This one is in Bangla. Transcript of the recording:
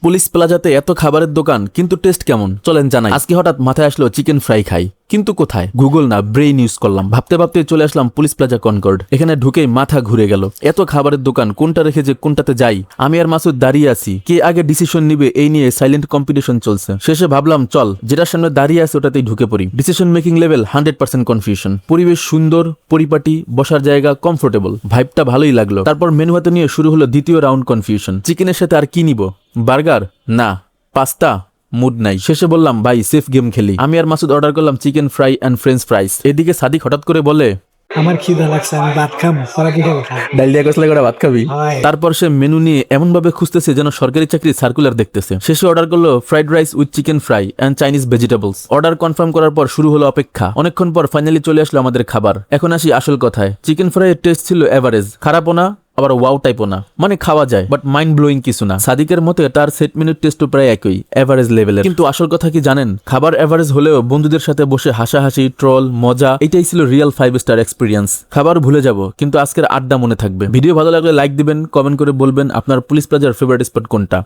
পুলিশ প্লাজাতে এত খাবারের দোকান, কিন্তু টেস্ট কেমন চলেন জানাই। আজকে হঠাৎ মাথায় আসলো চিকেন ফ্রাই খাই, কিন্তু কোথায়? গুগল না, ব্রেইন ইউজ করলাম। ভাবতে ভাবতে চলে আসলাম পুলিশ প্লাজা কনকর্ড। এখানে ঢুকেই মাথা ঘুরে গেল। এত খাবারের দোকান, কোনটা রেখে যে কোনটাতে যাই। আমি আর মাসুদ দাঁড়িয়ে আছি, কে আগে ডিসিশন নিবে এই নিয়ে সাইলেন্ট কম্পিটিশন চলছে। শেষে ভাবলাম চল, যেটার সামনে দাঁড়িয়ে আছে ওটাতেই ঢুকে পড়ি। Decision making level 100% confusion. পরিবেশ সুন্দর, পরিপাটি, বসার জায়গা কমফোর্টেবল, ভাইবটা ভালোই লাগলো। তারপর মেনু হাতে নিয়ে শুরু হলো দ্বিতীয় রাউন্ড কনফিউশন। চিকেনের সাথে আর কি নিব? বার্গার? না। পাস্তা? মুড নাই। শেষে বললাম ভাই সেফ গেম খেলি। আমি আর মাসুদ অর্ডার করলাম chicken fry and French fries. এদিকে সাদিক হঠাৎ করে বলে, আমার খিদা লাগছে, আমি ভাত খাবো, তোরা কি খাবো? ডাল দিয়া কসলা করে ভাত খাবি? হয়। তারপর সে মেনু নিয়ে এমন ভাবে খুঁজতেছে যেন সরকারি চাকরি সার্কুলার দেখতেছে। শেষে অর্ডার করলো fried rice with chicken fry and Chinese vegetables. Order confirm করার পর শুরু হলো অপেক্ষা। অনেকক্ষণ পর ফাইনালি চলে আসলো আমাদের খাবার। এখন আসি আসল কথায়। চিকেন ফ্রাই এর টেস্ট ছিল এভারেজ, খারাপও না আবার ওয়াও টাইপও না, মানে খাওয়া যায় বাট মাইন্ড ব্লোয়িং কিছু না। সাদিকের মতে তার সেট মেনুর টেস্টও প্রায় একই, এভারেজ লেভেলের। কিন্তু আসল কথা কি জানেন? খাবার এভারেজ হলেও বন্ধুদের সাথে বসে হাসাহাসি, ট্রল, মজা, এটাই ছিল রিয়েল 5 স্টার এক্সপিরিয়েন্স। খাবার ভুলে যাব, কিন্তু আজকের আড্ডা মনে থাকবে। ভিডিও ভালো লাগলে লাইক দিবেন, কমেন্ট করে বলবেন আপনার পুলিশ প্লাজার ফেভারিট স্পট কোনটা।